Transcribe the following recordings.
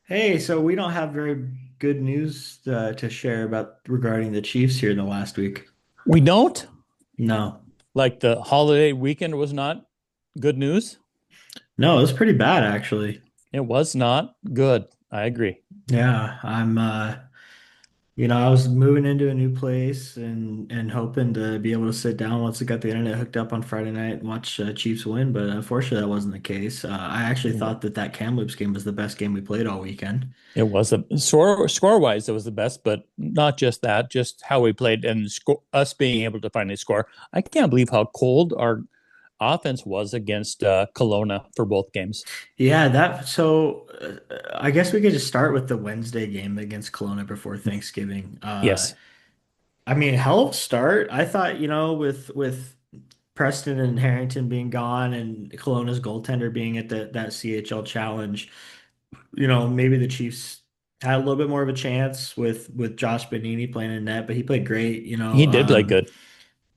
Hey, so we don't have very good news to share about regarding the Chiefs here in the last week. We don't? No, Like the holiday weekend was not good news? no, it was pretty bad actually. It was not good. I agree. Yeah, I was moving into a new place and hoping to be able to sit down once I got the internet hooked up on Friday night and watch Chiefs win, but unfortunately that wasn't the case. I actually thought that Kamloops game was the best game we played all weekend. It was a score wise, it was the best, but not just that, just how we played and us being able to finally score. I can't believe how cold our offense was against Kelowna for both games. Yeah, I guess we could just start with the Wednesday game against Kelowna before Thanksgiving. Yes, I mean, hell of a start. I thought, with Preston and Harrington being gone and Kelowna's goaltender being at that CHL challenge, maybe the Chiefs had a little bit more of a chance with Josh Benini playing in net, but he played great. he did play good.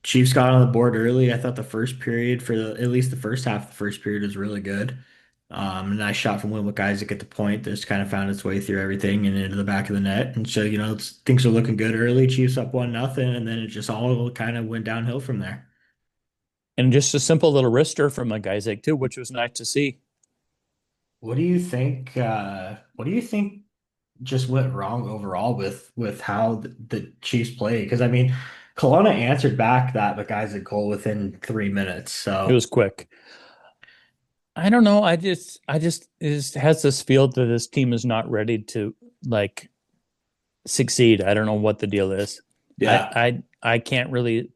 Chiefs got on the board early. I thought the first period at least the first half of the first period was really good. A nice shot from Will McIsaac at the point that's kind of found its way through everything and into the back of the net. And so, things are looking good early. Chiefs up 1-0, and then it just all kind of went downhill from there. And just a simple little wrister from Isaac too, which was nice to see. What do you think? What do you think just went wrong overall with how the Chiefs played? Because I mean, Kelowna answered back that McIsaac goal within 3 minutes. It So was quick. I don't know. I just it has this feel that this team is not ready to like succeed. I don't know what the deal is. I yeah. I I can't really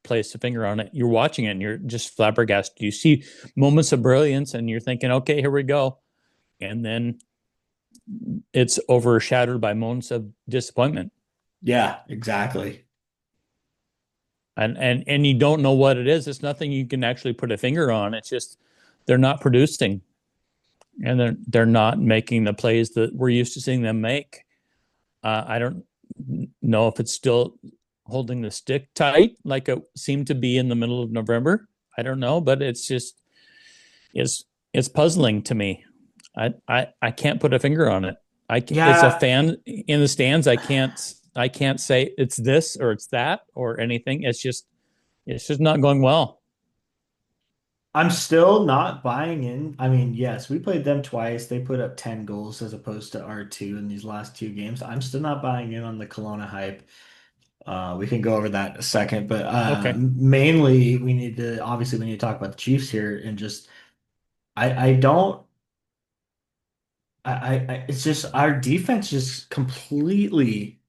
place a finger on it. You're watching it and you're just flabbergasted. You see moments of brilliance and you're thinking, okay, here we go, and then it's overshadowed by moments of disappointment, Yeah, exactly. and you don't know what it is. It's nothing you can actually put a finger on. It's just they're not producing and they're not making the plays that we're used to seeing them make. I don't know if it's still holding the stick tight like it seemed to be in the middle of November. I don't know, but it's it's puzzling to me. I can't put a finger on it. It's a Yeah, fan in the stands. I can't say it's this or it's that or anything. It's just not going well. I'm still not buying in. I mean, yes, we played them twice. They put up 10 goals as opposed to our two in these last two games. I'm still not buying in on the Kelowna hype. We can go over that in a second, but Okay, mainly obviously we need to talk about the Chiefs here and just I don't it's just our defense just completely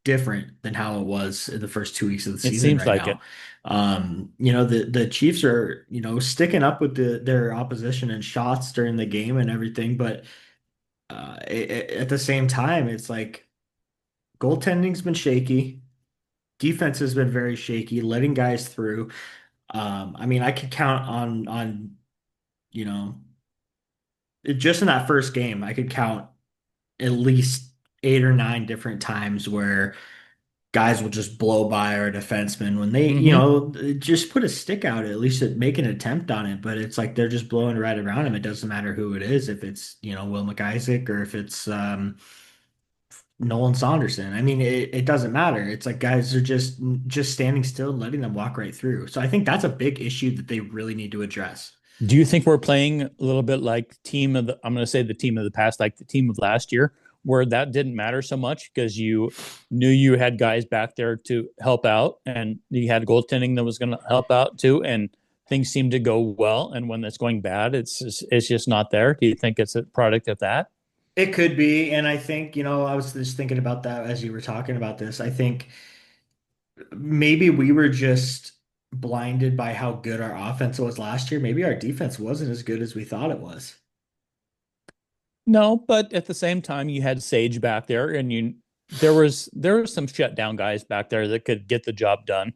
different than how it was in the first 2 weeks of the it season seems right like now. it. The Chiefs are, sticking up with their opposition and shots during the game and everything, but at the same time, it's like goaltending's been shaky, defense has been very shaky, letting guys through. I mean, I could count on, you know, just in that first game, I could count at least 8 or 9 different times where guys will just blow by our defensemen when they, Mm-hmm. just put a stick out, at least make an attempt on it. But it's like they're just blowing right around him. It doesn't matter who it is, if it's, Will McIsaac or if it's Nolan Saunderson. I mean, it doesn't matter. It's like guys are just standing still and letting them walk right through. So I think that's a big issue that they really need to address. Do you think we're playing a little bit like I'm going to say the team of the past, like the team of last year, where that didn't matter so much because you knew you had guys back there to help out and you had goaltending that was going to help out too. And things seem to go well. And when it's going bad, it's just not there. Do you think it's a product of that? It could be, and I think, I was just thinking about that as you were talking about this. I think maybe we were just blinded by how good our offense was last year. Maybe our defense wasn't as good as we thought it was. No, but at the same time, you had Sage back there, and there was some shutdown guys back there that could get the job done.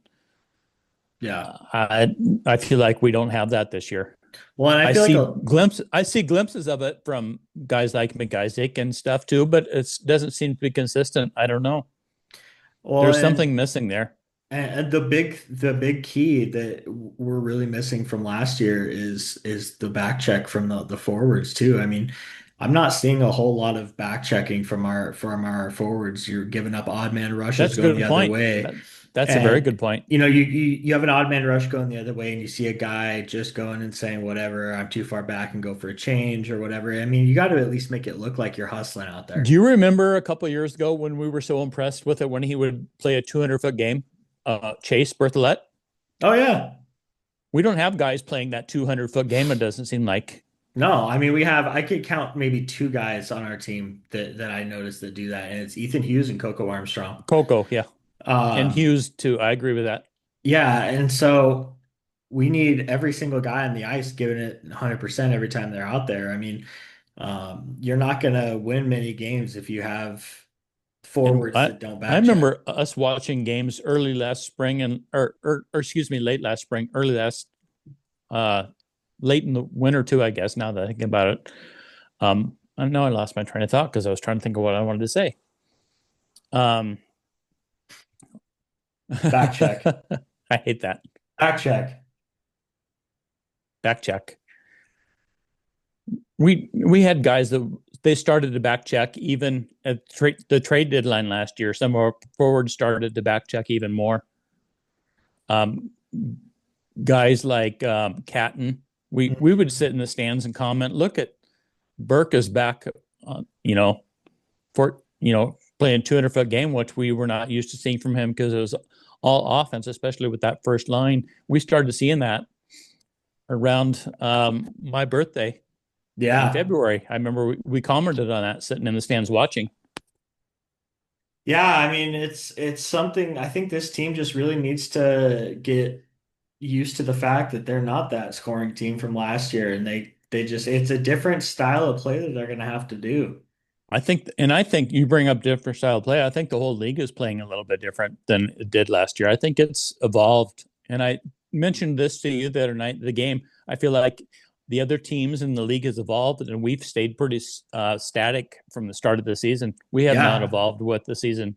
Yeah. I feel like we don't have that this year. Well, and I I feel like see glimpses of it from guys like McIsaac and stuff too, but it doesn't seem to be consistent. I don't know. well, There's something missing there. and the big key that we're really missing from last year is the back check from the forwards too. I mean, I'm not seeing a whole lot of back checking from our forwards. You're giving up odd man rushes That's a going the good other point. way. That's a very And good point. you have an odd man rush going the other way and you see a guy just going and saying whatever, I'm too far back and go for a change or whatever. I mean, you got to at least make it look like you're hustling out Do there. you remember a couple of years ago when we were so impressed with it when he would play a 200-foot game, Chase Berthollet? Oh yeah. We don't have guys playing that 200-foot game, it doesn't seem like. No, I mean I could count maybe two guys on our team that I noticed that do that, and it's Ethan Hughes and Coco Armstrong. Coco, yeah. And Um, Hughes, too. I agree with that. yeah, and so we need every single guy on the ice giving it 100% every time they're out there. I mean, you're not going to win many games if you have And forwards that don't I back check. remember us watching games early last spring and or excuse me, late last spring, early last uh late in the winter too, I guess, now that I think about it. I know I lost my train of thought because I was trying to think of what I wanted to say. Um Back check, I hate that. back check. Back check. We had guys that they started to back check even at the trade deadline last year. Some of our forwards started to back check even more. Um, Guys like Catton, we would sit in the stands and comment, "Look at Burke is back, you know, for playing 200-foot game, which we were not used to seeing from him because it was all offense, especially with that first line." We started seeing that around my birthday in Yeah. February. I remember we commented on that sitting in the stands watching. Yeah, I mean it's something I think this team just really needs to get used to the fact that they're not that scoring team from last year and they just it's a different style of play that they're going to have to do. I think you bring up different style of play. I think the whole league is playing a little bit different than it did last year. I think it's evolved. And I mentioned this to you the other night, the game. I feel like the other teams in the league has evolved and we've stayed pretty static from the start of the season. We have not Yeah, evolved with the season.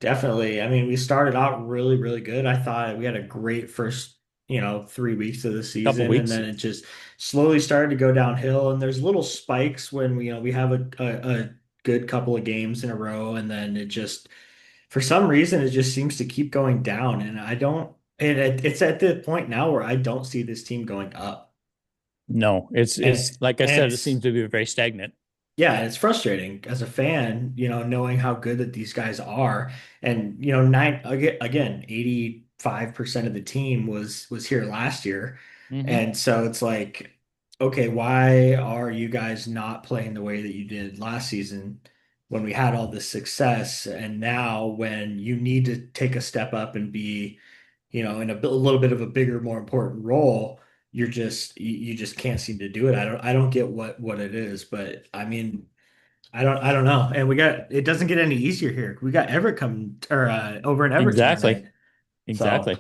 definitely. I mean, we started out really, really good. I thought we had a great first, 3 weeks of the Couple season, and weeks. then it just slowly started to go downhill. And there's little spikes when we have a good couple of games in a row, and then it just, for some reason, it just seems to keep going down. And I don't, and it's at the point now where I don't see this team going up, No, it's and like I and said, it it's seems to be very stagnant. yeah, it's frustrating as a fan, knowing how good that these guys are. And, again, 85% of the team was here last year. Hmm. And so it's like, okay, why are you guys not playing the way that you did last season when we had all this success? And now when you need to take a step up and be, in a little bit of a bigger, more important role, you just can't seem to do it. I don't get what it is, but I mean, I don't know. And it doesn't get any easier here. We got Everett coming or over in Everett tomorrow Exactly. night. So Exactly.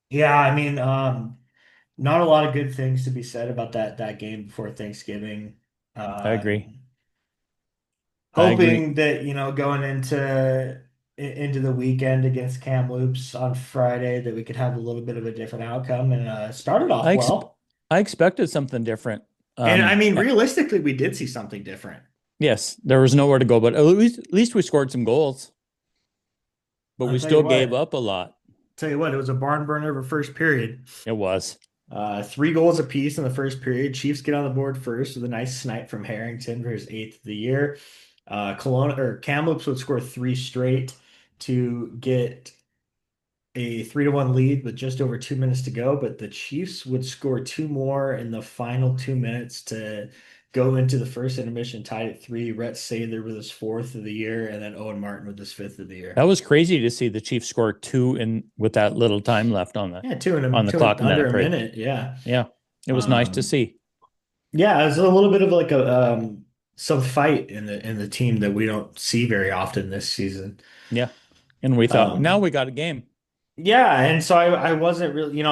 yeah, I mean, not a lot of good things to be said about that game before Thanksgiving. I agree. Um, I agree. hoping that, going into the weekend against Kamloops on Friday that we could have a little bit of a different outcome and started I off ex well. I expected something different. And I Um, mean, realistically, we did see something different. yes, there was nowhere to go, but at least we scored some goals, but I'll we tell you still gave what, up a lot. it was a barn burner of a first period. It was. 3 goals apiece in the first period. Chiefs get on the board first with a nice snipe from Harrington for his eighth of the year. Kelowna or Kamloops would score three straight to get a 3-1 lead with just over 2 minutes to go, but the Chiefs would score two more in the final 2 minutes to go into the first intermission tied at three. Rhett Sather with his fourth of the year, and then Owen Martin with his fifth of the That year. was crazy to see the Chiefs score two in with that little time left on the Yeah, clock in under that a period. minute. Yeah. Yeah, it was nice to Um, see. Yeah, it's a little bit of like a some fight in the team that we don't see very often this season. Yeah, and we thought now Um, we got a game. yeah, and so I wasn't really,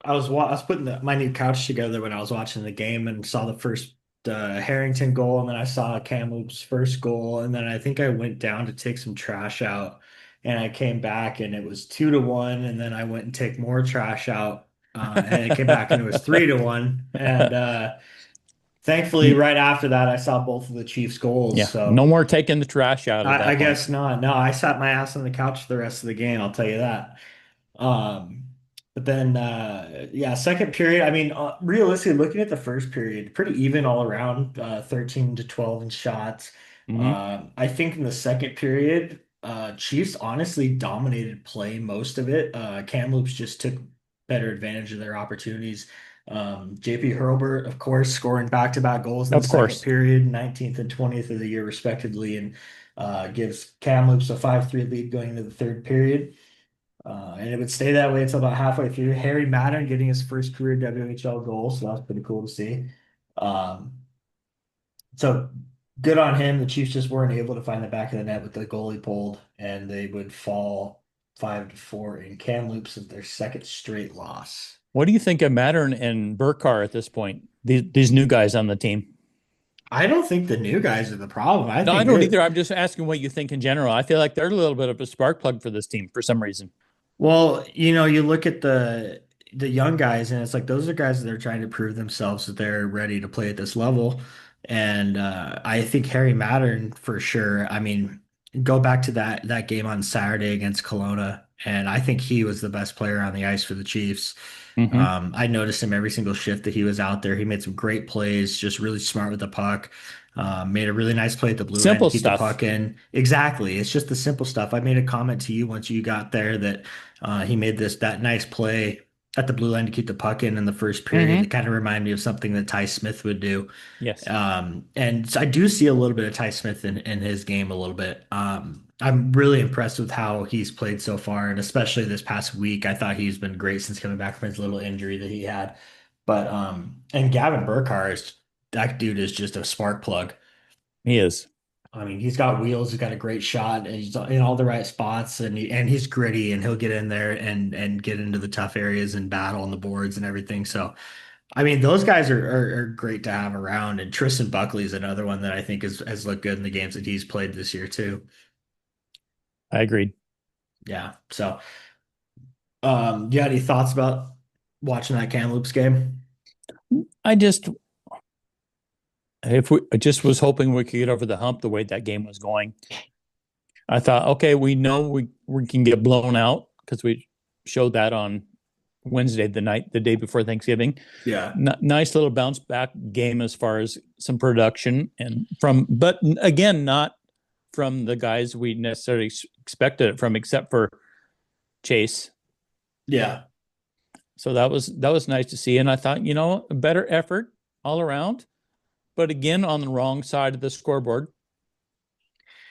I was putting my new couch together when I was watching the game and saw the first Harrington goal, and then I saw Kamloops' first goal, and then I think I went down to take some trash out, and I came back and it was 2-1, and then I went and take more trash out, and it came back and it was 3-1, and Thankfully, right after that, I saw both of the Chiefs' goals. Yeah, So no more taking the trash out at I that point. guess not. No, I sat my ass on the couch for the rest of the game. I'll tell you that. Um, but then, yeah, second period. I mean, realistically, looking at the first period, pretty even all around, 13 to 12 in shots. Hmm. I think in the second period, Chiefs honestly dominated play most of it. Kamloops just took better advantage of their opportunities. JP Hurlbert, of course, scoring back-to-back goals in the Of second course. period, 19th and 20th of the year, respectively, and gives Kamloops a 5-3 lead going into the third period. And it would stay that way until about halfway through. Harry Madden getting his first career WHL goal, so that was pretty cool to see. Um, so good on him. The Chiefs just weren't able to find the back of the net with the goalie pulled, and they would fall 5-4 in Kamloops of their second straight loss. What do you think of Mattern and Burkar at this point? These new guys on the team. I don't think the new guys are the problem. I No, I think don't they're either. I'm just asking what you think in general. I feel like they're a little bit of a spark plug for this team for some reason. Well, you look at the young guys, and it's like those are guys that are trying to prove themselves that they're ready to play at this level. And I think Harry Mattern for sure. I mean, go back to that game on Saturday against Kelowna, and I think he was the best player on the ice for the Chiefs. Hmm. I noticed him every single shift that he was out there. He made some great plays, just really smart with the puck. Made a really nice play at the blue line to Simple keep the stuff. puck in. Exactly. It's just the simple stuff. I made a comment to you once you got there that he made that nice play at the blue line to keep the puck in the first period. That Hmm. kind of reminded me of something that Ty Smith would do. Yes, And so I do see a little bit of Ty Smith in his game a little bit. I'm really impressed with how he's played so far, and especially this past week. I thought he's been great since coming back from his little injury that he had. But and Gavin Burkhardt, that dude is just a spark plug. he is. I mean, he's got wheels, he's got a great shot, and he's in all the right spots, and he's gritty, and he'll get in there and get into the tough areas and battle on the boards and everything. So, I mean, those guys are great to have around, and Tristan Buckley is another one that I think has looked good in the games that he's played this year too. I agreed. Yeah. So, you got any thoughts about watching that Kamloops game? I just if we I just was hoping we could get over the hump the way that game was going. I thought, okay, we know we can get blown out because we showed that on Wednesday, the day before Thanksgiving. Yeah. Nice little bounce back game as far as some production and but again, not from the guys we necessarily expected it from, except for Chase. Yeah. So that was nice to see, and I thought, a better effort all around, but again on the wrong side of the scoreboard.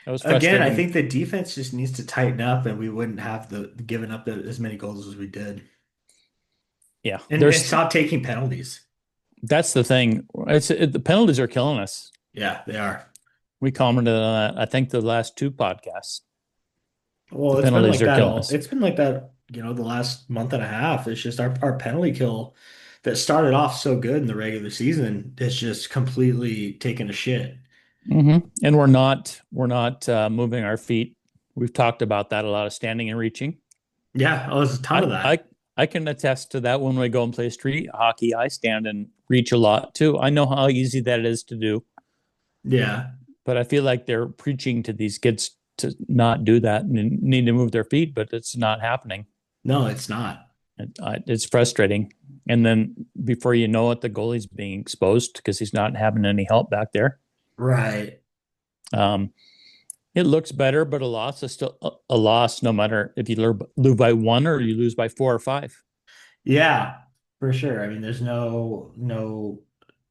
That was Again, I frustrating. think the defense just needs to tighten up, and we wouldn't have the given up as many goals as we did, Yeah, and there's stop taking penalties. that's the thing. The penalties are killing us. Yeah, they are. We commented on that. I think the last two podcasts, the Well, penalties are killing us. it's been like that, the last month and a half. It's just our penalty kill that started off so good in the regular season is just completely taken a shit. And we're not moving our feet. We've talked about that a lot of standing and reaching. Yeah, oh, there's a ton I of I that. I can attest to that when we go and play street hockey. I stand and reach a lot too. I know how easy that is to do, Yeah. but I feel like they're preaching to these kids to not do that and need to move their feet, but it's not happening. No, it's not. It's frustrating. And then before you know it, the goalie's being exposed because he's not having any help back there. Right. Um, it looks better, but a loss is still a loss, no matter if you lose by one or you lose by four or five. Yeah, for sure. I mean, there's no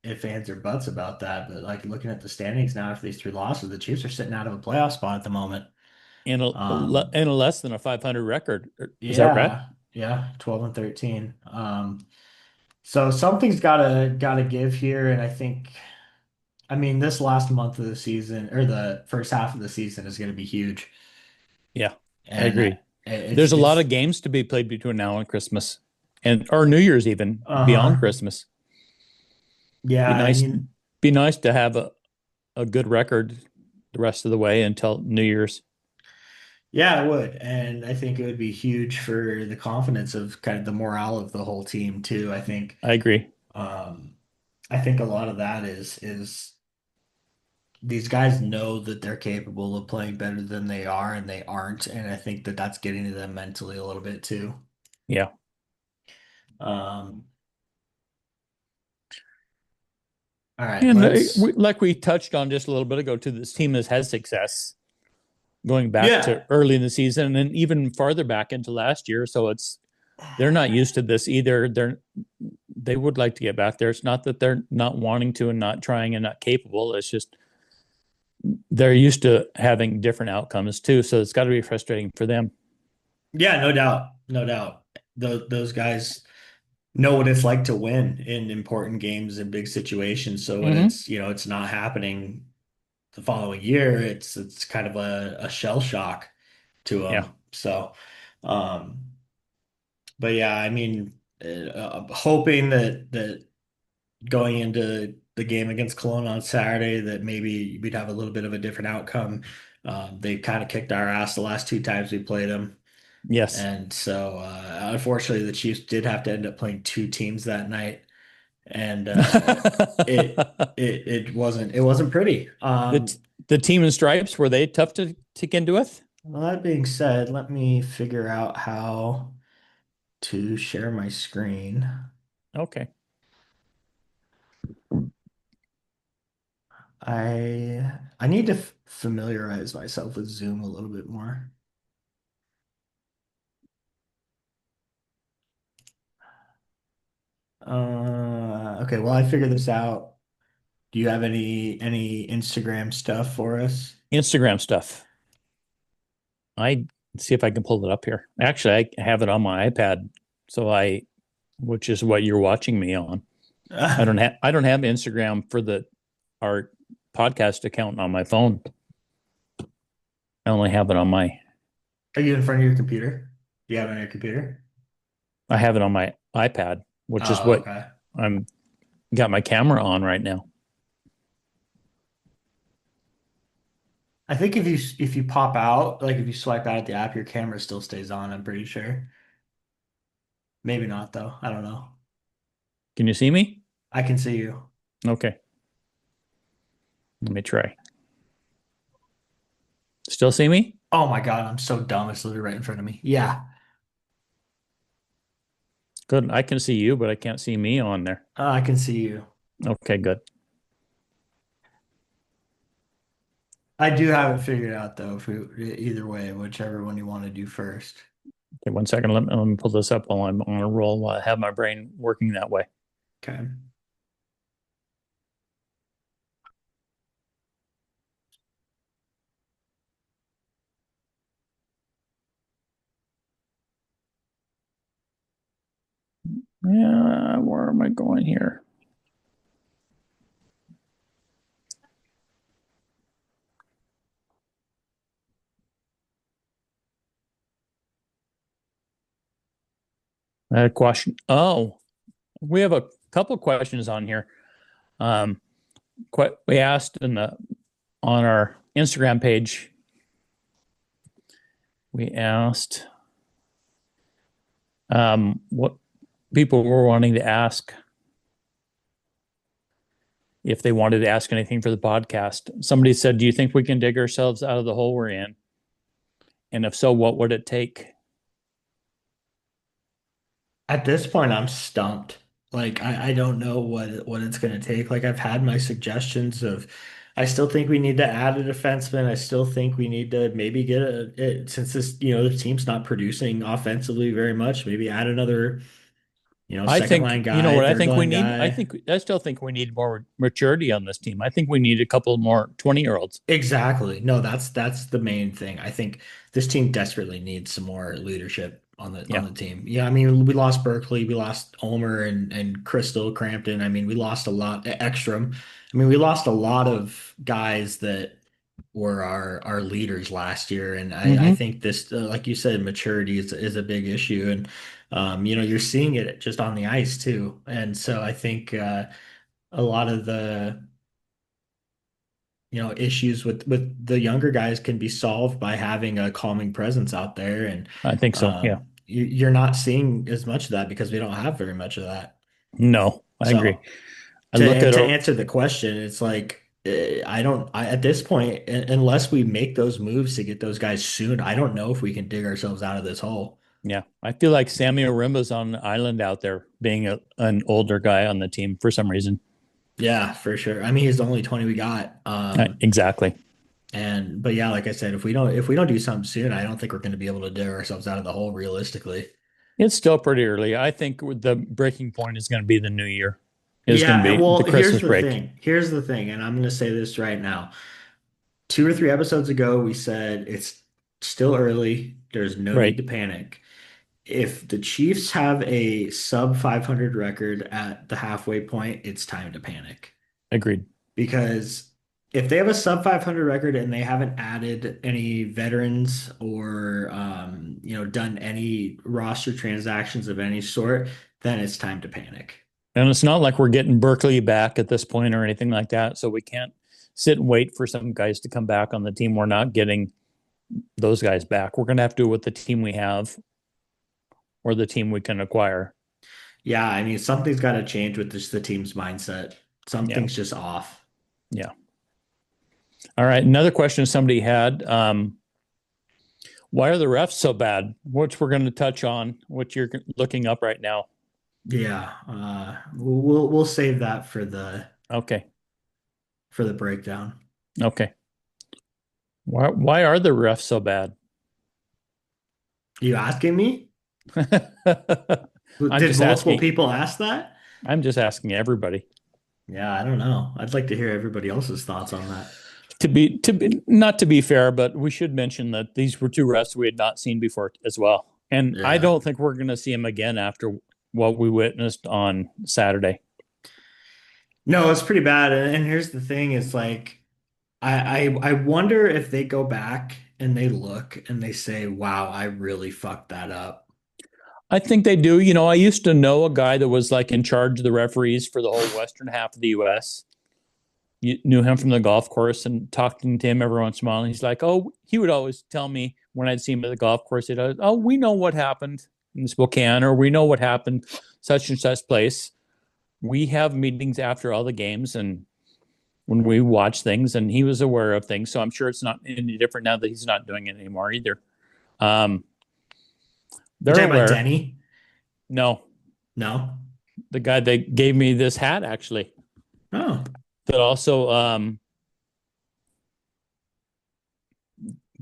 ifs, ands, or buts about that. But like looking at the standings now after these three losses, the Chiefs are sitting out of a playoff spot at the moment. In Um, in a less than a 500 record. Is that right? yeah, yeah, 12 and 13. So something's gotta give here, and I mean, this last month of the season or the first half of the season is going to be huge, Yeah, I and agree. it's There's a lot of it's games to be played between now and Christmas, and or New Year's even beyond uh-huh. Christmas. Be Yeah, I nice, mean, be nice to have a good record the rest of the way until New Year's. yeah, it would, and I think it would be huge for the confidence of kind of the morale of the whole team too. I think. I agree. Um, I think a lot of that is these guys know that they're capable of playing better than they are, and they aren't. And I think that that's getting to them mentally a little bit too. Yeah. Um, all right, And let's. like we touched on just a little bit ago, too, this team has had success going back to Yeah, early in the season and even farther back into last year. So they're not used to this either. They would like to get back there. It's not that they're not wanting to and not trying and not capable. It's just they're used to having different outcomes too. So it's got to be frustrating for them. yeah, no doubt, no doubt. Those guys know what it's like to win in important games and big situations. So when Mm-hmm. it's not happening the following year, it's kind of a shell shock to Yeah. them. So, um, but yeah, I mean, hoping that going into the game against Kelowna on Saturday, that maybe we'd have a little bit of a different outcome. They kind of kicked our ass the last two times we played them. Yes. And so, unfortunately, the Chiefs did have to end up playing two teams that night, and it the it wasn't pretty. the team in stripes, were they tough to get into with? Well, that being said, let me figure out how to share my screen. Okay. I need to familiarize myself with Zoom a little bit more. Okay, well, I figured this out. Do you have any Instagram stuff for us? Instagram stuff. I see if I can pull it up here. Actually, I have it on my iPad, so which is what you're watching me on. I don't have Instagram for the our podcast account on my phone. I only have it on my Are you in front of your computer? Do you have it on your computer? I have it on my iPad, which is Oh, what okay. I'm got my camera on right now. I think if you pop out, like if you swipe out at the app, your camera still stays on, I'm pretty sure. Maybe not though. I don't know. Can you see me? I can see you. Okay, let me try. Still see me? Oh my God, I'm so dumb. It's literally right in front of me. Yeah, Good. I can see you, but I can't see me on there. I can see you. Okay, good. I do have it figured out though, if either way, whichever one you want to do first. Okay, one second. Let me pull this up while I'm on a roll. While I have my brain working that way. Okay. Yeah, where am I going here? Question. Oh, we have a couple questions on here. Um, we asked on our Instagram page. We asked what people were wanting to ask if they wanted to ask anything for the podcast. Somebody said, "Do you think we can dig ourselves out of the hole we're in? And if so, what would it take?" At this point, I'm stumped. Like I don't know what it's going to take. Like I've had my suggestions of, I still think we need to add a defenseman. I still think we need to maybe get since the team's not producing offensively very much, maybe add another, I second think line you know guy, what I third think we line need. guy. I still think we need more maturity on this team. I think we need a couple more 20-year-olds. Exactly. No, that's the main thing. I think this team desperately needs some more leadership on Yeah. the team. Yeah, I mean, we lost Berkeley, we lost Ulmer and Crystal Crampton. I mean, we lost a lot, Ekstrom. I mean, we lost a lot of guys that were our leaders last year, and I Mm-hmm. think this, like you said, maturity is a big issue, and you're seeing it just on the ice too. And so I think a lot of the issues with the younger guys can be solved by having a calming presence out there. And I think so. Yeah. you're not seeing as much of that because we don't have very much of that. No, I agree. So, I look at To our, answer the question, it's like I don't at this point, unless we make those moves to get those guys soon, I don't know if we can dig ourselves out of this hole. yeah, I feel like Sammy Orimba's on the island out there being an older guy on the team for some reason. Yeah, for sure. I mean, he's the only 20 we got. Exactly. And but yeah, like I said, if we don't do something soon, I don't think we're going to be able to dig ourselves out of the hole realistically. It's still pretty early. I think the breaking point is going to be the new year, is going to Yeah, be well, the Christmas break. Here's the thing, and I'm going to say this right now. 2 or 3 episodes ago, we said it's still early. There's no need Right. to panic. If the Chiefs have a sub 500 record at the halfway point, it's time to panic. Agreed. Because if they have a sub 500 record and they haven't added any veterans or done any roster transactions of any sort, then it's time to panic. And it's not like we're getting Berkeley back at this point or anything like that. So we can't sit and wait for some guys to come back on the team. We're not getting those guys back. We're going to have to do it with the team we have or the team we can acquire. Yeah, I mean something's got to change with just the team's mindset. Yeah. Something's just off. Yeah. All right. Another question somebody had. Why are the refs so bad? Which we're going to touch on, which you're looking up right now. Yeah, we'll save that Okay. for the breakdown. Okay. Why are the refs so bad? You asking me? I'm Did just multiple asking. people ask that? I'm just asking everybody. Yeah, I don't know. I'd like to hear everybody else's thoughts on that. To be not to be fair, but we should mention that these were two refs we had not seen before as well. And I Yeah. don't think we're going to see them again after what we witnessed on Saturday. No, it's pretty bad. And here's the thing, it's like I wonder if they go back and they look and they say, wow, I really fucked that up. I think they do. You know, I used to know a guy that was like in charge of the referees for the whole western half of the US. You knew him from the golf course and talking to him every once in a while. And he's like, oh, he would always tell me when I'd see him at the golf course, he'd always, oh, we know what happened in Spokane, or we know what happened such and such place. We have meetings after all the games and when we watch things, and he was aware of things. So I'm sure it's not any different now that he's not doing it anymore either. Um, You they're talking about aware. Denny? No, No. the guy that gave me this hat actually, Oh, that also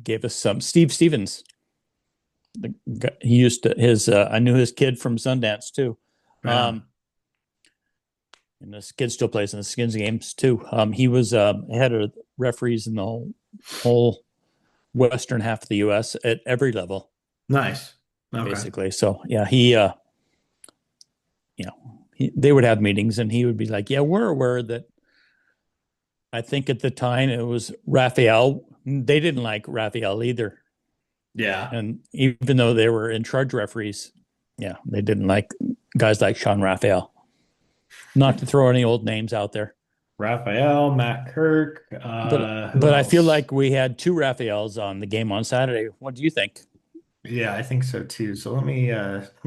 gave us some Steve Stevens. He used to his. I knew his kid from Sundance too. right on. And this kid still plays in the Skins games too. He was head of referees in the whole western half of the U.S. at every level, Nice. Okay. basically. So yeah, they would have meetings, and he would be like, "Yeah, we're aware that." I think at the time it was Raphael. They didn't like Raphael either, Yeah. and even though they were in charge referees, yeah, they didn't like guys like Sean Raphael. Not to throw any old names out there. Raphael, Matt Kirk, But who but I feel else? like we had two Raphaels on the game on Saturday. What do you think? Yeah, I think so too. So let me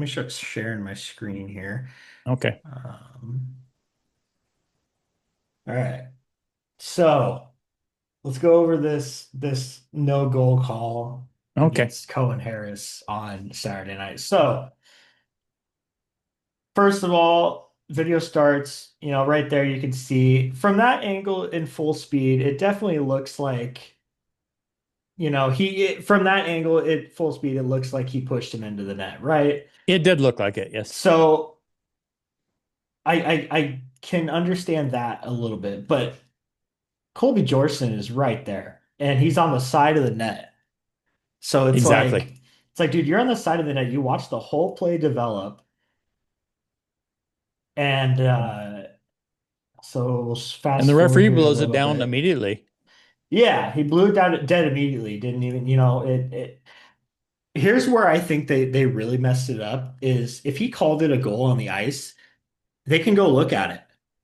start sharing my screen here. Okay. Um, all right. So let's go over this no goal call Okay. against Cohen Harris on Saturday night. So first of all, video starts, right there you can see from that angle in full speed, it definitely looks like, from that angle at full speed, it looks like he pushed him into the net, right? It did look like it, yes. So I can understand that a little bit, but Colby Jorson is right there and he's on the side of the net. So Exactly. it's like, dude, you're on the side of the net. You watch the whole play develop. And so we'll And fast the forward referee here a blows it little down bit. immediately. Yeah, he blew it down dead immediately. Didn't even, here's where I think they really messed it up is if he called it a goal on the ice, they can go look at it,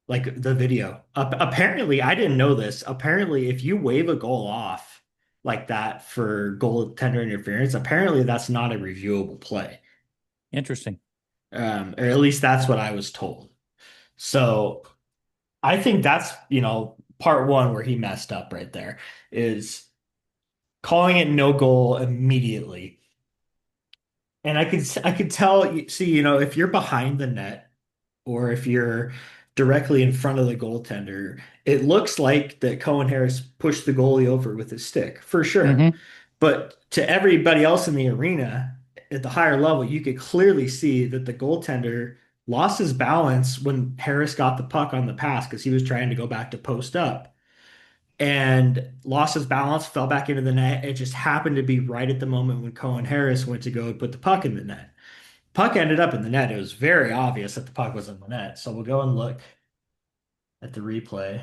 like the video. Apparently, I didn't know this. Apparently, if you wave a goal off like that for goaltender interference, apparently that's not a reviewable play. Interesting. Or at least that's what I was told. So. I think that's, part one where he messed up right there is calling it no goal immediately. And I could tell, see, if you're behind the net or if you're directly in front of the goaltender, it looks like that Cohen Harris pushed the goalie over with his stick for sure. Hmm. But to everybody else in the arena at the higher level, you could clearly see that the goaltender lost his balance when Harris got the puck on the pass because he was trying to go back to post up and lost his balance, fell back into the net. It just happened to be right at the moment when Cohen Harris went to go put the puck in the net. Puck ended up in the net. It was very obvious that the puck was in the net. So we'll go and look at the replay.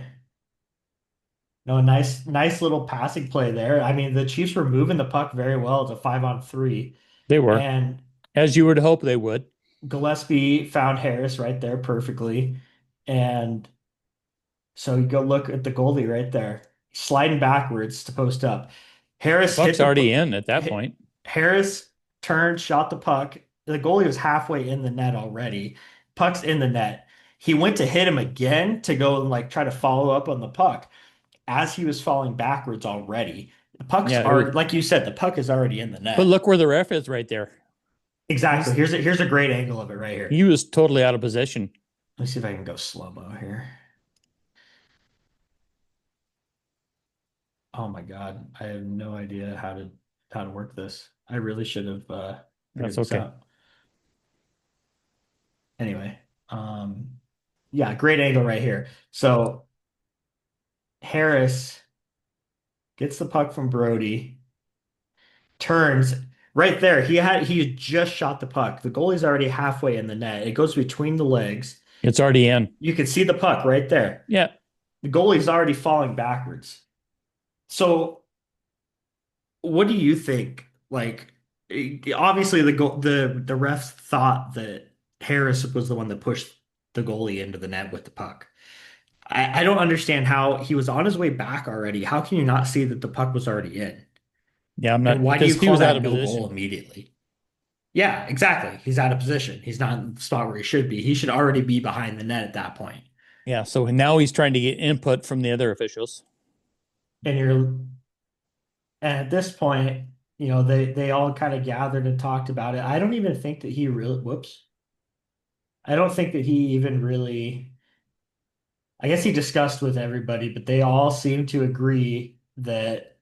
No, nice little passing play there. I mean, the Chiefs were moving the puck very well. It's a 5-on-3. They were, And as you would hope they would. Gillespie found Harris right there perfectly. And so you go look at the goalie right there, sliding backwards to post up. The Harris hit puck's the already in at that hit, point. Harris turned, shot the puck. The goalie was halfway in the net already. Puck's in the net. He went to hit him again to go and like try to follow up on the puck as he was falling backwards already. The puck's Yeah, already, like you said, the puck is already in the but net. look where the ref is right there. Exactly. He's Here's a great angle of it right here. he was totally out of position. Let me see if I can go slow-mo here. Oh my God. I have no idea how to work this. I really should have figured That's this okay. out. Anyway, um yeah, great angle right here. So Harris gets the puck from Brody, turns right there. He had just shot the puck. The goalie's already halfway in the net. It goes between the legs. It's already in. You can see the puck right there. Yeah, The goalie's already falling backwards. So what do you think? Like, obviously the refs thought that Harris was the one that pushed the goalie into the net with the puck. I don't understand how he was on his way back already. How can you not see that the puck was already in? yeah. I'm And not why do because you he call was out that of no goal position. immediately? Yeah, exactly. He's out of position. He's not in the spot where he should be. He should already be behind the net at that point. Yeah, so now he's trying to get input from the other officials. And at this point, they all kind of gathered and talked about it. I don't even think that he really, whoops. I don't think that he even really, I guess he discussed with everybody, but they all seemed to agree that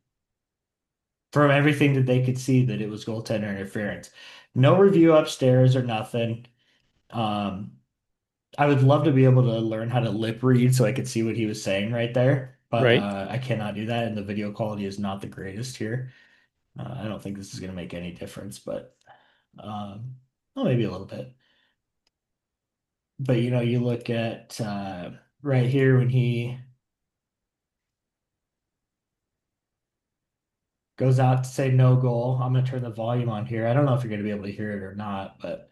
from everything that they could see that it was goaltender interference. No review upstairs or nothing. Um, I would love to be able to learn how to lip read so I could see what he was saying right there, but Right? I cannot do that, and the video quality is not the greatest here. I don't think this is going to make any difference, but well, maybe a little bit. But you look at right here when he goes out to say no goal. I'm going to turn the volume on here. I don't know if you're going to be able to hear it or not, but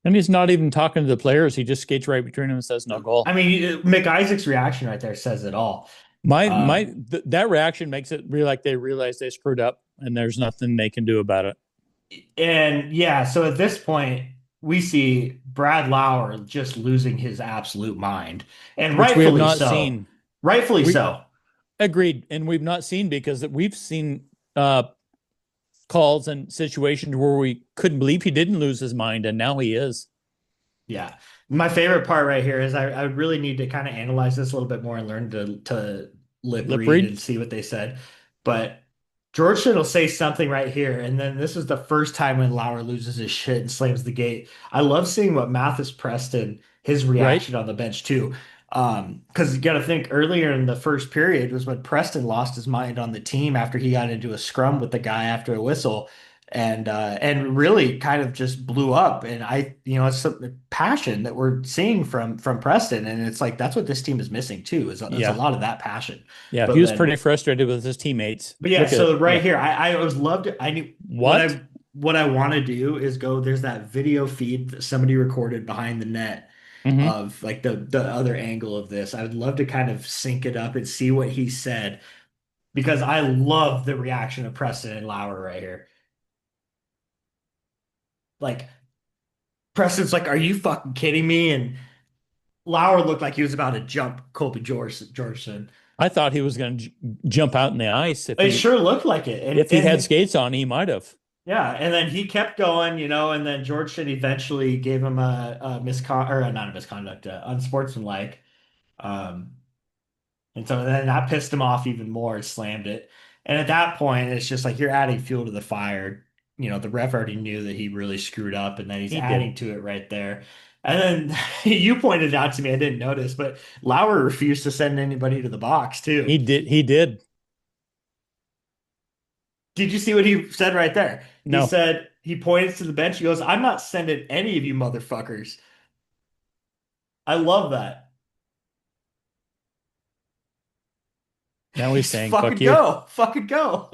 And he's not even talking to the players. He just skates right between them and says no I goal. mean, McIsaac's reaction right there says it all. Um, That reaction makes it really like they realize they screwed up and there's nothing they can do about it, and yeah, so at this point, we see Brad Lauer just losing his absolute mind, and which we have rightfully not so. seen. Rightfully We so. agreed, and we've not seen because we've seen calls and situations where we couldn't believe he didn't lose his mind, and now he is. Yeah. My favorite part right here is I would really need to kind of analyze this a little bit more and learn to lip Lip read read, and see what they said. But George will say something right here, and then this is the first time when Lauer loses his shit and slams the gate. I love seeing what Mathis Preston, his right? reaction on the bench too. Because you got to think earlier in the first period was when Preston lost his mind on the team after he got into a scrum with the guy after a whistle and really kind of just blew up. And it's some passion that we're seeing from Preston, and it's like that's what this team is missing too, is a Yeah, lot of that passion. yeah. He But was pretty then, frustrated with his teammates. but yeah, Look at so it. right Yeah. here, I always loved it. I knew what What? I want to do is go. There's that video feed that somebody recorded behind the net Mm-hmm. of like the other angle of this. I would love to kind of sync it up and see what he said because I love the reaction of Preston and Lauer right here. Like Preston's like, "Are you fucking kidding me?" And Lauer looked like he was about to jump Colby Georgeson. I thought he was going to jump out in the ice It sure looked like it, if he had skates on. He might have. yeah, and then he kept going, and then Georgetown eventually gave him a miscon or not a misconduct, unsportsmanlike. Um, and so then that pissed him off even more, slammed it. And at that point, it's just like you're adding fuel to the fire. The ref already knew that he really screwed up, and then he's He did. adding to it right there. And then you pointed out to me, I didn't notice, but Lauer refused to send anybody to the box too. He did. He did. Did you see what he said right there? He No. said, he points to the bench. He goes, "I'm not sending any of you motherfuckers." I love that. Now he's He's saying "fuck fucking you." go, fucking go.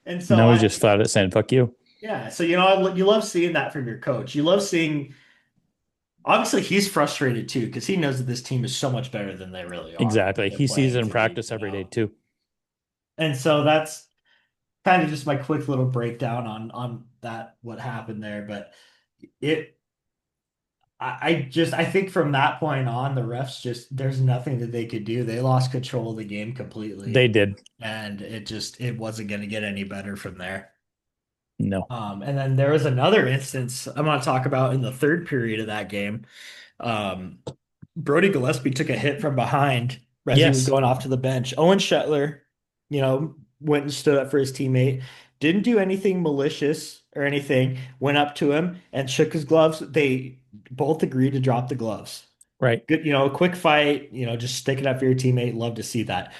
And so Now he's just flat out saying "fuck you." yeah. So you love seeing that from your coach. You love seeing. Obviously, he's frustrated too because he knows that this team is so much better than they really are. Exactly. They're He sees it playing in to be, practice every day too. and so that's kind of just my quick little breakdown on that what happened there. But it I think from that point on, the refs just there's nothing that they could do. They lost control of the game They completely, did. and it wasn't going to get any better from there. No. And then there was another instance I'm going to talk about in the third period of that game. Um, Brody Gillespie took a hit from behind as he was Yes. going off to the bench. Owen Shetler, went and stood up for his teammate. Didn't do anything malicious or anything. Went up to him and shook his gloves. They both agreed to drop the gloves. Right. Good, a quick fight, just sticking up for your teammate. Love to see that.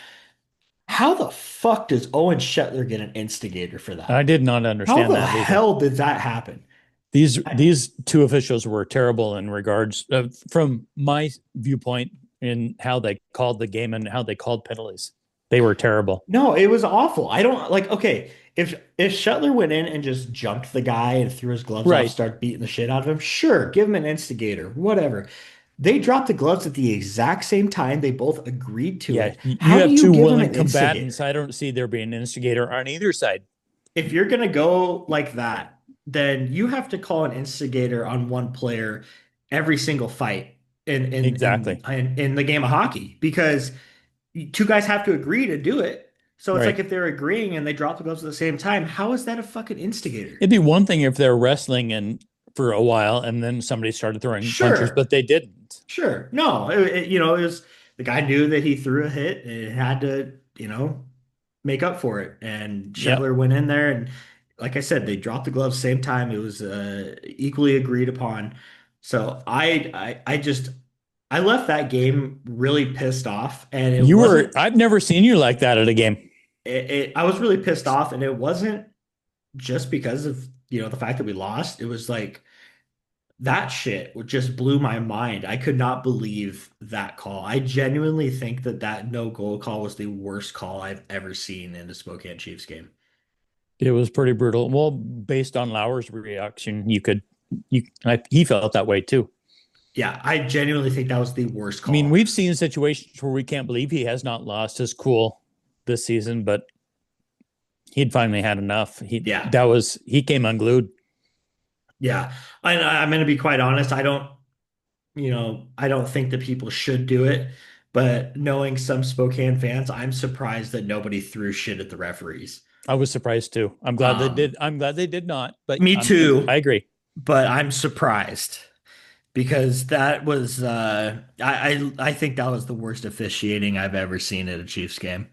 How the fuck does Owen Shetler get an instigator for I that? did not How understand the that either. hell did that happen? These two officials were terrible in regards from my viewpoint in how they called the game and how they called penalties. They were terrible. No, it was awful. I don't like, okay, if Shetler went in and just jumped the guy and threw his gloves off, Right. started beating the shit out of him, sure, give him an instigator, whatever. They dropped the gloves at the exact same time. They both agreed to Yeah. it. You How do have you two give him willing an combatants. instigator? I don't see there being an instigator on either side. If you're gonna go like that, then you have to call an instigator on one player every single fight in in in Exactly. in, in the game of hockey because two guys have to agree to do it. So it's like Right. if they're agreeing and they drop the gloves at the same time, how is that a fucking instigator? It'd be one thing if they're wrestling and for a while and then somebody started throwing punches, Sure, but they didn't. sure. No, it was the guy knew that he threw a hit and it had to, make up for it. And Yep. Shetler went in there and, like I said, they dropped the gloves same time. It was equally agreed upon. So I left that game really pissed off, and it You were, wasn't. I've never seen you like that at a game. I was really pissed off, and it wasn't just because of the fact that we lost. It was like that shit just blew my mind. I could not believe that call. I genuinely think that that no goal call was the worst call I've ever seen in a Spokane Chiefs game. It was pretty brutal. Well, based on Lauer's reaction, he felt that way too. Yeah, I genuinely think that was the worst I mean, call. we've seen situations where we can't believe he has not lost his cool this season, but he'd finally had enough. Yeah, He came unglued. yeah. I'm going to be quite honest. I don't think that people should do it, but knowing some Spokane fans, I'm surprised that nobody threw shit at the referees. I was surprised too. I'm glad they did. Um, I'm glad they did not, but Me I too, agree. but I'm surprised because that was I think that was the worst officiating I've ever seen at a Chiefs game.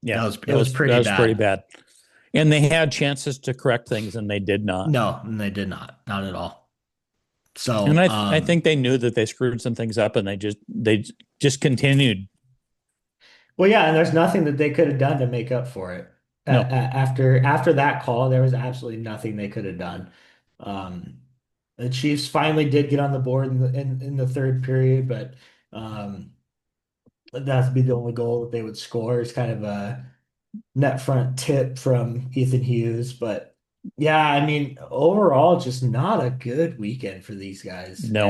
Yeah, It was that pretty was pretty bad. bad. And they had chances to correct things and they did not. No, and they did not at all. And So, I think they knew that they screwed some things up and they just continued. well, yeah, and there's nothing that they could have done to make up for it. No, After that call, there was absolutely nothing they could have done. Um, the Chiefs finally did get on the board in the third period, but um, that'd be the only goal that they would score. Is kind of a net front tip from Ethan Hughes, but yeah, I mean, overall, just not a good weekend for these guys, no.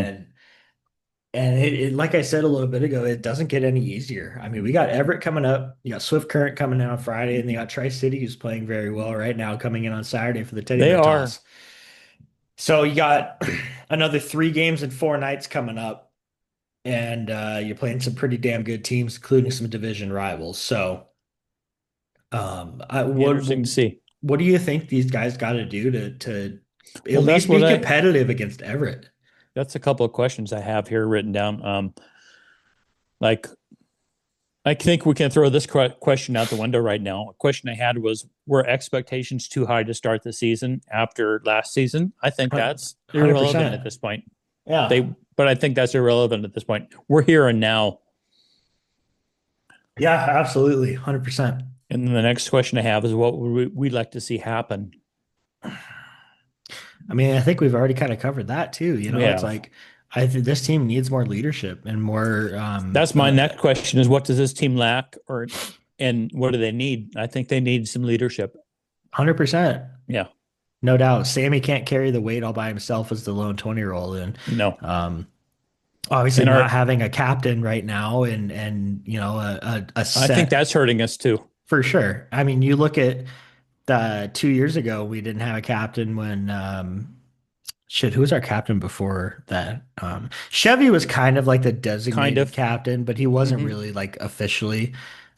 and like I said a little bit ago, it doesn't get any easier. I mean, we got Everett coming up, you got Swift Current coming in on Friday, and they got Tri-City who's playing very well right now, coming in on Saturday for the teddy They bear are. toss. So you got another 3 games and 4 nights coming up, and you're playing some pretty damn good teams, including some division rivals. So, Be interesting to see. what do you think these guys got to do to at Well, least be competitive against Everett? that's a couple of questions I have here written down. Like I think we can throw this question out the window right now. A question I had was, were expectations too high to start the season after last season? I think that's irrelevant 100%. at this point. Yeah. But I think that's irrelevant at this point. We're here and now. Yeah, absolutely. 100%. And then the next question I have is, what would we like to see happen? I mean, I think we've already kind of covered that too. We It's have. like I think this team needs more leadership and more That's my next question: is what does this team lack, and what do they need? I think they need some leadership. 100%. Yeah. No doubt. Sammy can't carry the weight all by himself as the lone 20-year-old. And No. um, obviously And not our having a captain right now and a I think set that's hurting us too. for sure. I mean, you look at the 2 years ago, we didn't have a captain when shit, who was our captain before that? Chevy was kind of like the Kind designated of. captain, but he wasn't Mm-hmm. really like officially.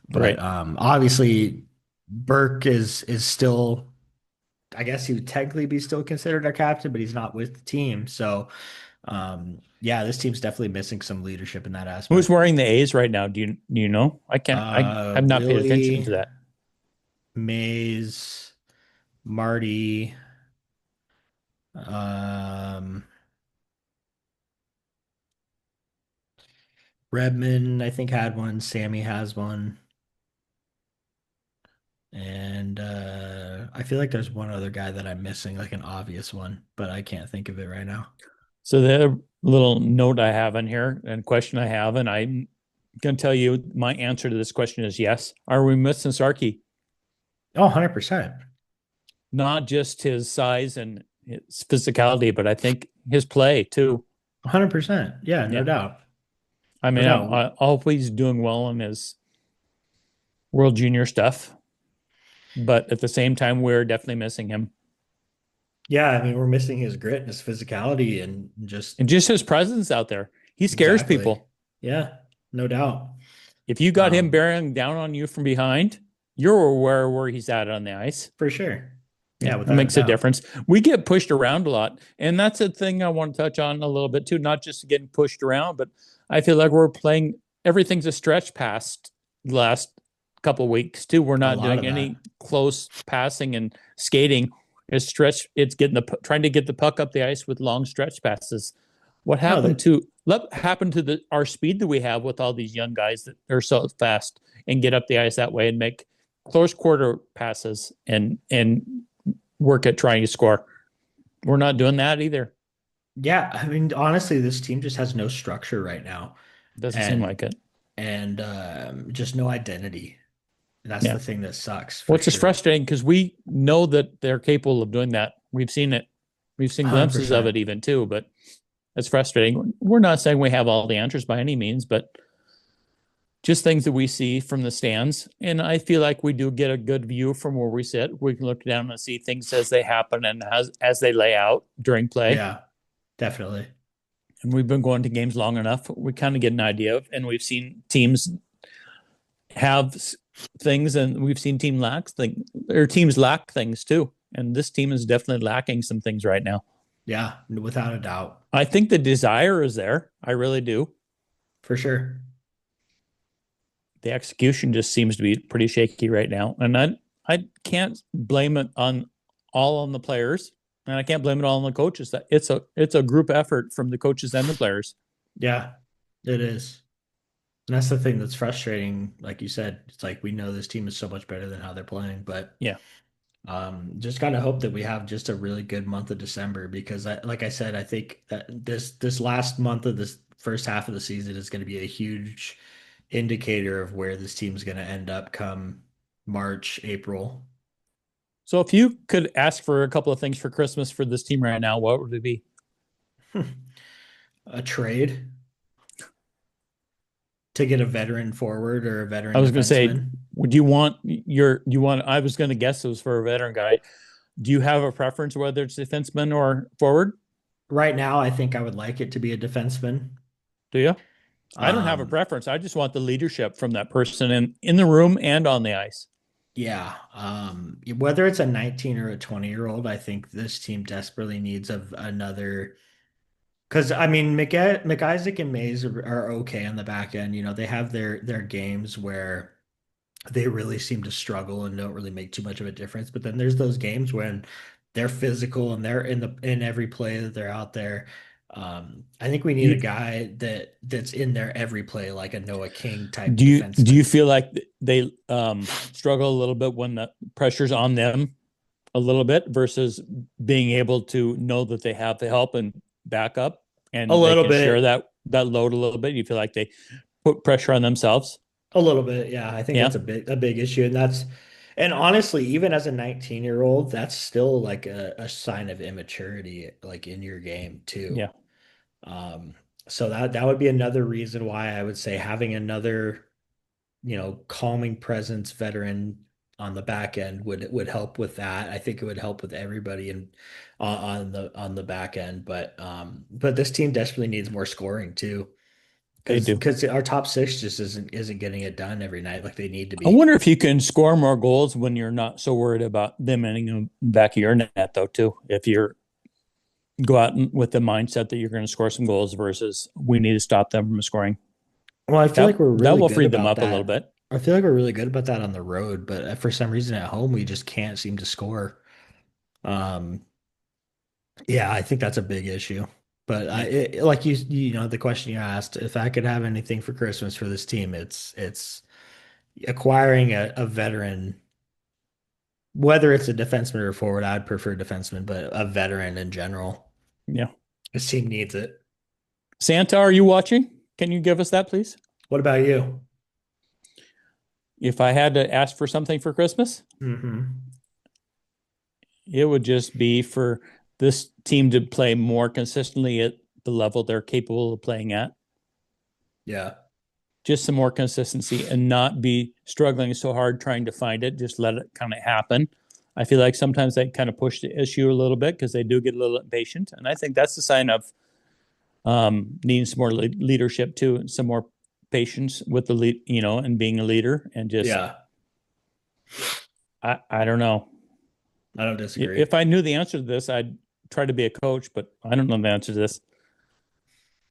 But Right. obviously Burke is still, I guess he would technically be still considered our captain, but he's not with the team. So yeah, this team's definitely missing some leadership in that Who's aspect. wearing the A's right now? Do you know? I can't. I have not paid attention Willie, to that. Mays, Marty, um, Redmond, I think had one. Sammy has one. And I feel like there's one other guy that I'm missing, like an obvious one, but I can't think of it right now. So the little note I have in here and question I have, and I'm going to tell you my answer to this question is yes. Are we missing Sarkey? Oh, 100%. Not just his size and his physicality, but I think his play too. 100%. Yeah, no Yeah. doubt. I No mean, doubt. I hope he's doing well in his World Junior stuff, but at the same time, we're definitely missing him. Yeah, I mean, we're missing his grit and his physicality and just And just his presence out there. He scares exactly. people. Yeah, no doubt. If you got him Um, bearing down on you from behind, you're aware where he's at on the ice. for sure. Yeah, Yeah, it without a makes a doubt. difference. We get pushed around a lot. And that's a thing I want to touch on a little bit too, not just getting pushed around, but I feel like we're playing everything's a stretch past the last couple of weeks too. We're A not lot doing of any that. close passing and skating. It's stretch, it's getting trying to get the puck up the ice with long stretch passes. No, that What happened to the our speed that we have with all these young guys that are so fast and get up the ice that way and make close quarter passes and work at trying to score. We're not doing that either. yeah, I mean, honestly, this team just has no structure right now Doesn't seem and like it. just no identity. That's Yeah. the thing that sucks for Which is sure. frustrating because we know that they're capable of doing that. We've seen it. We've seen glimpses of 100%. it even too, but it's frustrating. We're not saying we have all the answers by any means, but just things that we see from the stands. And I feel like we do get a good view from where we sit. We can look down and see things as they happen and as they lay out during play. Yeah, definitely. And we've been going to games long enough. We kind of get an idea of, and we've seen teams have things, and we've seen teams lack things too. And this team is definitely lacking some things right now. Yeah, without a doubt. I think the desire is there. I really do. For sure. The execution just seems to be pretty shaky right now, and I can't blame it on all on the players, and I can't blame it all on the coaches. That it's a group effort from the coaches and the players. Yeah, it is. And that's the thing that's frustrating. Like you said, it's like we know this team is so much better than how they're playing, but Yeah. just gotta hope that we have just a really good month of December because like I said, I think that this last month of this first half of the season is going to be a huge indicator of where this team's going to end up come March, April. So if you could ask for a couple of things for Christmas for this team right now, what would it be? A trade to get a veteran forward or a I veteran was going to say, defenseman. would you want your? Do you want? I was going to guess it was for a veteran guy. Do you have a preference whether it's defenseman or forward? Right now, I think I would like it to be a defenseman. Do you? I don't have a Um, preference. I just want the leadership from that person in the room and on the ice. yeah. Whether it's a 19 or a 20-year-old, I think this team desperately needs another. Because I mean, McIsaac and Mays are okay on the back end. They have their games where they really seem to struggle and don't really make too much of a difference. But then there's those games when they're physical and they're in every play that they're out there. I think we need a You, guy that's in there every play, like a Noah King type do you defenseman. feel like they struggle a little bit when the pressure's on them a little bit versus being able to know that they have the help and backup A and they little can share bit, that load a little bit? You feel like they put pressure on themselves? a little bit, yeah. I think Yeah, that's a big issue, and honestly, even as a 19-year-old, that's still like a sign of immaturity, like in your game too. yeah. Um, so that would be another reason why I would say having another, calming presence veteran on the back end would help with that. I think it would help with everybody on the back end, but this team desperately needs more scoring too, They because do. our top six just isn't getting it done every night like they need to I be. wonder if you can score more goals when you're not so worried about them ending in the back of your net, though, too. If you're go out with the mindset that you're going to score some goals versus we need to stop them from scoring, Well, I feel like we're that really will good free them about up a little that. bit. I feel like we're really good about that on the road, but for some reason at home we just can't seem to score. Um, Yeah, I think that's a big issue. But Yeah, like the question you asked, if I could have anything for Christmas for this team, it's acquiring a veteran, whether it's a defenseman or a forward. I'd prefer defenseman, but a veteran in general. yeah. This team needs it. Santa, are you watching? Can you give us that, please? What about you? If I had to ask for something for Christmas, Hmm. it would just be for this team to play more consistently at the level they're capable of playing at. Yeah. Just some more consistency and not be struggling so hard trying to find it. Just let it kind of happen. I feel like sometimes they kind of push the issue a little bit because they do get a little impatient, and I think that's a sign of needing some more leadership too, and some more patience with the lead, and being a leader. And just Yeah. I don't know. I don't disagree. If I knew the answer to this, I'd try to be a coach, but I don't know the answer to this.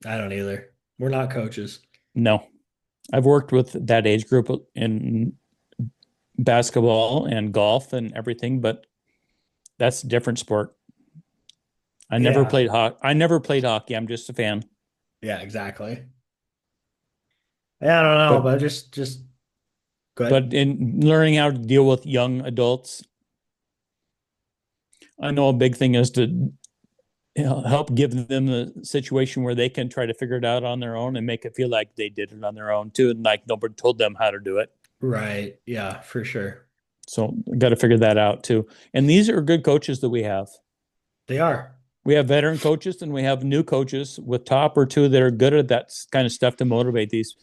I don't either. We're not coaches. No, I've worked with that age group in basketball and golf and everything, but that's a different sport. I never Yeah. played hockey. I never played hockey. I'm just a fan. Yeah, exactly. Yeah, I don't know, But but just good. but in learning how to deal with young adults, I know a big thing is to help give them the situation where they can try to figure it out on their own and make it feel like they did it on their own too, and like nobody told them how to do it. Right. Yeah, for sure. So got to figure that out too. And these are good coaches that we have. They are. We have veteran coaches and we have new coaches with top or two that are good at that kind of stuff to motivate these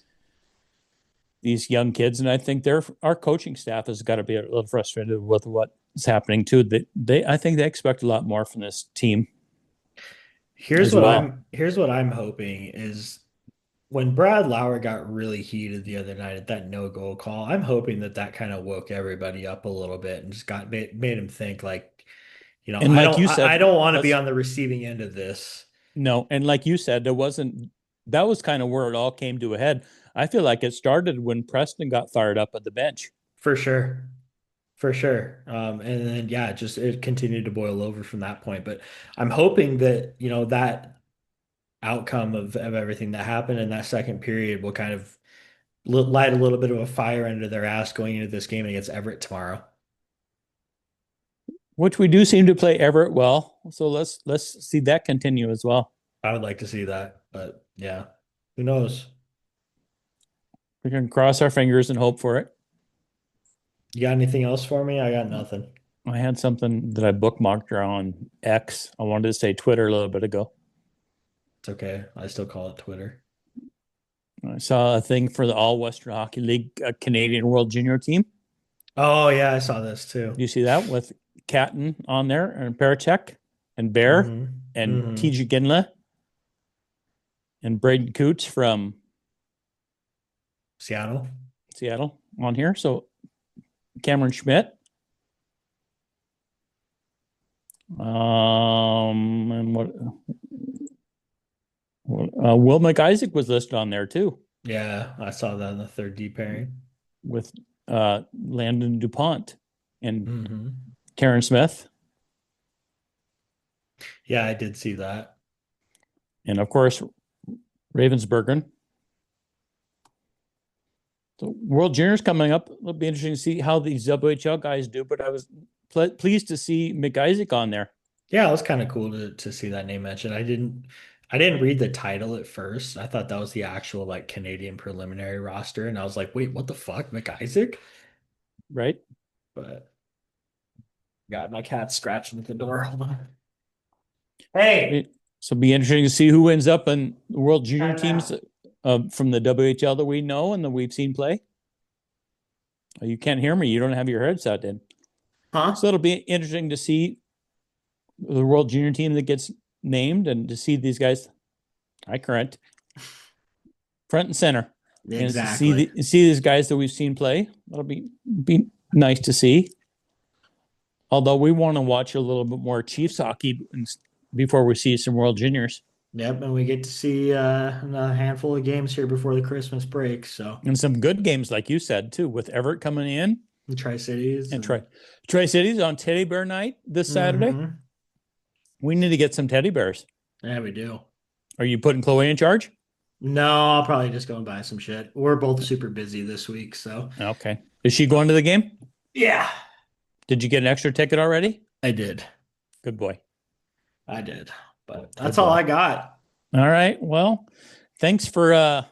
young kids. And I think our coaching staff has got to be a little frustrated with what's happening too. They I think they expect a lot more from this team Here's as what well. I'm hoping is when Brad Lauer got really heated the other night at that no goal call, I'm hoping that kind of woke everybody up a little bit and just made him think like, And like you said, I don't want to be let's on the receiving end of this no. And like you said, there wasn't. That was kind of where it all came to a head. I feel like it started when Preston got fired up at the bench. for sure. For sure. And then yeah, it continued to boil over from that point. But I'm hoping that, that outcome of everything that happened in that second period will kind of light a little bit of a fire under their ass going into this game against Everett tomorrow. Which we do seem to play Everett well. So let's see that continue as well. I would like to see that, but yeah, who knows? We can cross our fingers and hope for it. You got anything else for me? I got nothing. I had something that I bookmarked on X. I wanted to say Twitter a little bit ago. It's okay. I still call it Twitter. I saw a thing for the All Western Hockey League Canadian World Junior team. Oh yeah, I saw this Do too. you see that with Catton on there and Parachek and Bear Mm-hmm. and Mm-hmm. TJ Ginla and Braden Coots from Seattle. Seattle on here? So Cameron Schmidt. And Will McIsaac was listed on there too Yeah, I saw that in the third D pairing. with Landon DuPont and Mm-hmm. Terrence Smith. Yeah, I did see that. And of course, Ravensburgen. So World Juniors coming up. It'll be interesting to see how these WHL guys do. But I was pleased to see McIsaac on there, Yeah, it was kind of cool to see that name mentioned. I didn't read the title at first. I thought that was the actual like Canadian preliminary roster, and I was like, wait, what the fuck, McIsaac? right? But got my cat scratching at the door. Hold on. Hey, So it'll be interesting to see who ends up in the World Junior time teams out. from the WHL that we know and that we've seen play. Oh, you can't hear me. You don't have your headset in. Huh? So it'll be interesting to see the World Junior team that gets named and to see these guys. I current front and center, and to Exactly. see these guys that we've seen play. That'll be nice to see. Although we want to watch a little bit more Chiefs hockey before we see some World Juniors Yep, and we get to see a handful of games here before the Christmas break. So and some good games, like you said too, with Everett coming in the Tri-Cities and and Tri Cities on Teddy Bear Night this Saturday. mm-hmm. We need to get some teddy bears. Yeah, we do. Are you putting Chloe in charge? No, I'll probably just go and buy some shit. We're both super busy this week, so Okay. Is she going to the game? yeah, Did you get an extra ticket already? I did. Good boy. I did. But Good that's all boy. I got. All right. Well, thanks for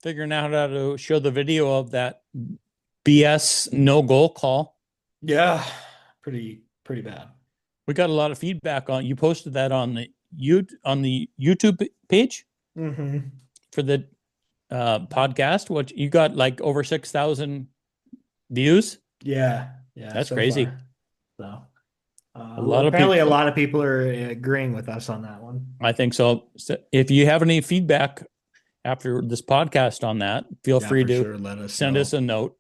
figuring out how to show the video of that BS no goal call. Yeah, pretty bad. We got a lot of feedback on. You posted that on the YouTube page Mm-hmm. for the podcast. What you got like over 6,000 views? Yeah, yeah, That's so crazy. far. So A lot of apparently a people. lot of people are agreeing with us on that one. I think so. So if you have any feedback after this podcast on that, feel Yeah, free for to sure. Let us send us know. a note.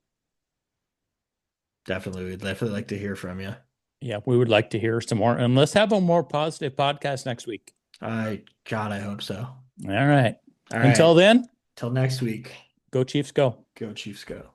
Definitely, we'd definitely like to hear from you. Yeah, we would like to hear some more. And let's have a more positive podcast next week. God, I hope so. All right. All Until right. then, Till next week. go Chiefs, go. Go Chiefs, go.